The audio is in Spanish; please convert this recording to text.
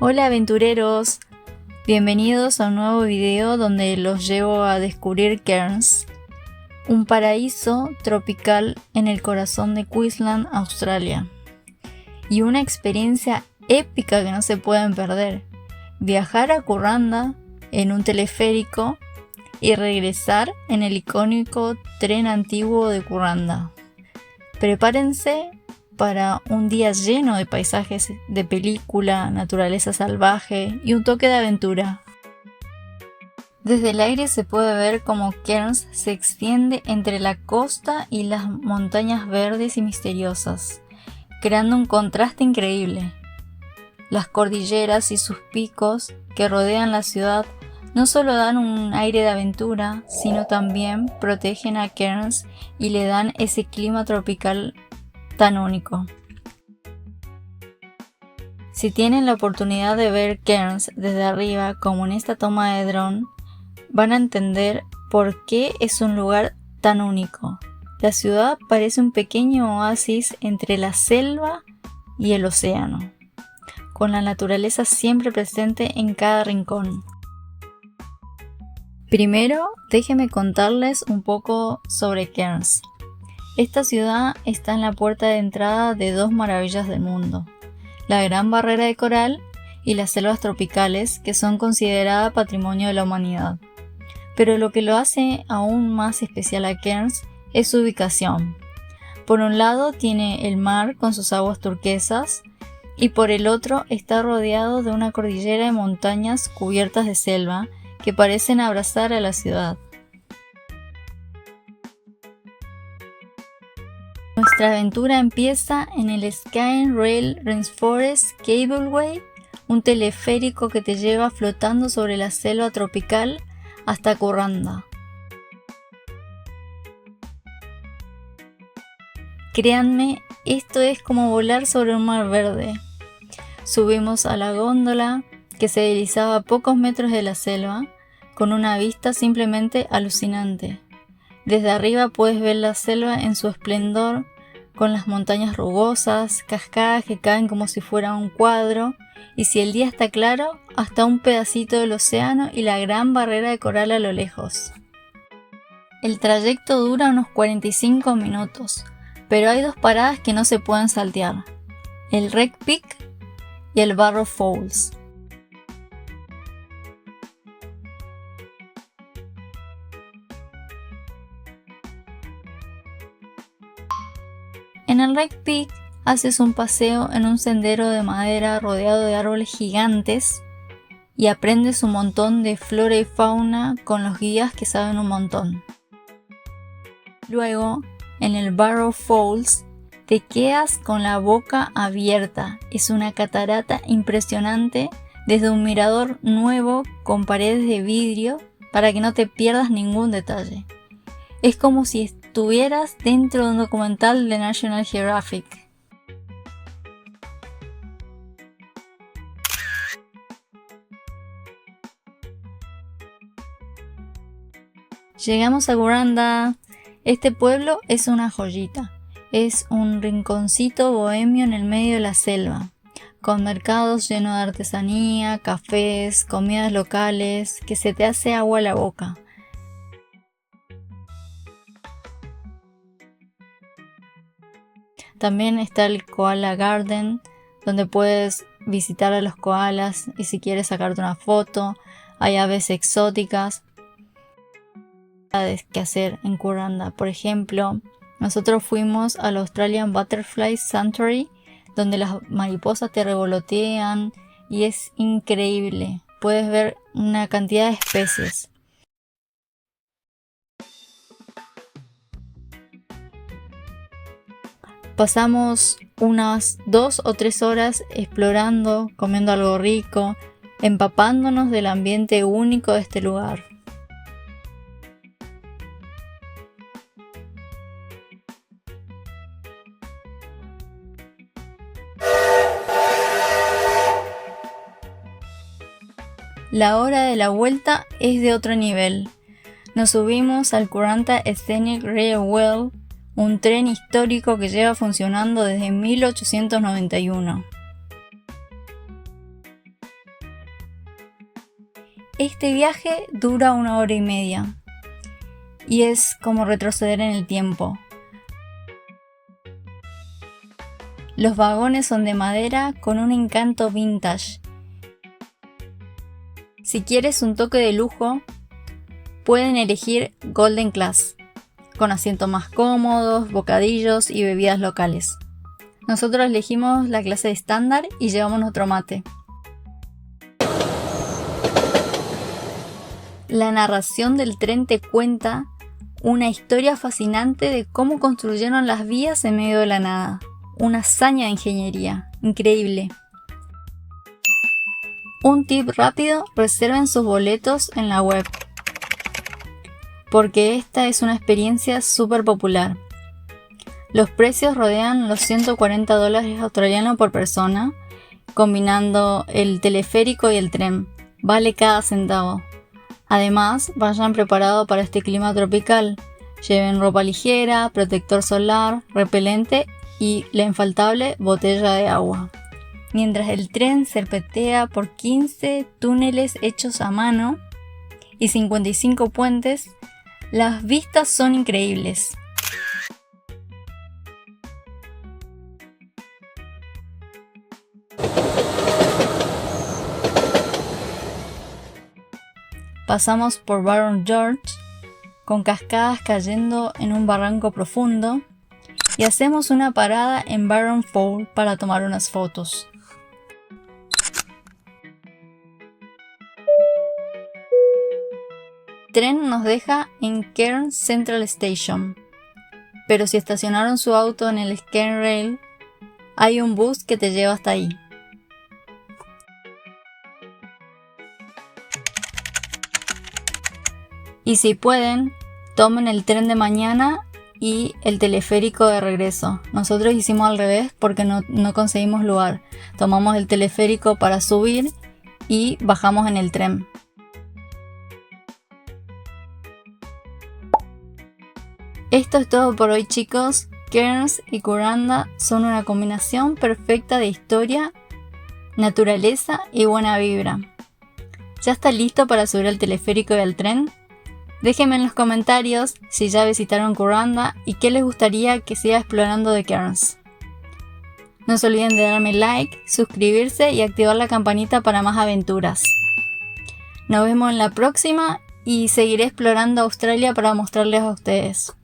Hola aventureros, bienvenidos a un nuevo video donde los llevo a descubrir Cairns, un paraíso tropical en el corazón de Queensland, Australia, y una experiencia épica que no se pueden perder: viajar a Kuranda en un teleférico y regresar en el icónico tren antiguo de Kuranda. Prepárense para un día lleno de paisajes de película, naturaleza salvaje y un toque de aventura. Desde el aire se puede ver cómo Cairns se extiende entre la costa y las montañas verdes y misteriosas, creando un contraste increíble. Las cordilleras y sus picos que rodean la ciudad no solo dan un aire de aventura, sino también protegen a Cairns y le dan ese clima tropical tan único. Si tienen la oportunidad de ver Cairns desde arriba, como en esta toma de dron, van a entender por qué es un lugar tan único. La ciudad parece un pequeño oasis entre la selva y el océano, con la naturaleza siempre presente en cada rincón. Primero, déjenme contarles un poco sobre Cairns. Esta ciudad está en la puerta de entrada de dos maravillas del mundo: la Gran Barrera de Coral y las selvas tropicales, que son consideradas patrimonio de la humanidad. Pero lo que lo hace aún más especial a Cairns es su ubicación. Por un lado tiene el mar con sus aguas turquesas, y por el otro está rodeado de una cordillera de montañas cubiertas de selva que parecen abrazar a la ciudad. Nuestra aventura empieza en el Sky-Rail Rainforest Cableway, un teleférico que te lleva flotando sobre la selva tropical hasta Kuranda. Créanme, esto es como volar sobre un mar verde. Subimos a la góndola que se deslizaba a pocos metros de la selva, con una vista simplemente alucinante. Desde arriba puedes ver la selva en su esplendor, con las montañas rugosas, cascadas que caen como si fuera un cuadro, y si el día está claro, hasta un pedacito del océano y la gran barrera de coral a lo lejos. El trayecto dura unos 45 minutos, pero hay dos paradas que no se pueden saltear: el Wreck Peak y el Barrow Falls. En el Wreck Peak haces un paseo en un sendero de madera rodeado de árboles gigantes y aprendes un montón de flora y fauna con los guías que saben un montón. Luego, en el Barrow Falls, te quedas con la boca abierta. Es una catarata impresionante desde un mirador nuevo con paredes de vidrio para que no te pierdas ningún detalle. Es como si estuvieras dentro de un documental de National Geographic. Llegamos a Kuranda. Este pueblo es una joyita. Es un rinconcito bohemio en el medio de la selva, con mercados llenos de artesanía, cafés, comidas locales, que se te hace agua a la boca. También está el Koala Garden, donde puedes visitar a los koalas y si quieres sacarte una foto. Hay aves exóticas que hacer en Kuranda. Por ejemplo, nosotros fuimos al Australian Butterfly Sanctuary, donde las mariposas te revolotean y es increíble. Puedes ver una cantidad de especies. Pasamos unas 2 o 3 horas explorando, comiendo algo rico, empapándonos del ambiente único de este lugar. La hora de la vuelta es de otro nivel. Nos subimos al Kuranda Scenic Railway, un tren histórico que lleva funcionando desde 1891. Este viaje dura 1 hora y media y es como retroceder en el tiempo. Los vagones son de madera con un encanto vintage. Si quieres un toque de lujo, pueden elegir Golden Class, con asientos más cómodos, bocadillos y bebidas locales. Nosotros elegimos la clase estándar y llevamos nuestro mate. La narración del tren te cuenta una historia fascinante de cómo construyeron las vías en medio de la nada. Una hazaña de ingeniería, increíble. Un tip rápido, reserven sus boletos en la web, porque esta es una experiencia súper popular. Los precios rodean los $140 australianos por persona, combinando el teleférico y el tren. Vale cada centavo. Además, vayan preparados para este clima tropical. Lleven ropa ligera, protector solar, repelente y la infaltable botella de agua. Mientras el tren serpentea por 15 túneles hechos a mano y 55 puentes, las vistas son increíbles. Pasamos por Barron George, con cascadas cayendo en un barranco profundo, y hacemos una parada en Barron Fall para tomar unas fotos. El tren nos deja en Cairns Central Station, pero si estacionaron su auto en el Scanrail, hay un bus que te lleva hasta ahí. Y si pueden, tomen el tren de mañana y el teleférico de regreso. Nosotros hicimos al revés porque no conseguimos lugar. Tomamos el teleférico para subir y bajamos en el tren. Esto es todo por hoy, chicos. Cairns y Kuranda son una combinación perfecta de historia, naturaleza y buena vibra. ¿Ya está listo para subir al teleférico y al tren? Déjenme en los comentarios si ya visitaron Kuranda y qué les gustaría que siga explorando de Cairns. No se olviden de darme like, suscribirse y activar la campanita para más aventuras. Nos vemos en la próxima y seguiré explorando Australia para mostrarles a ustedes.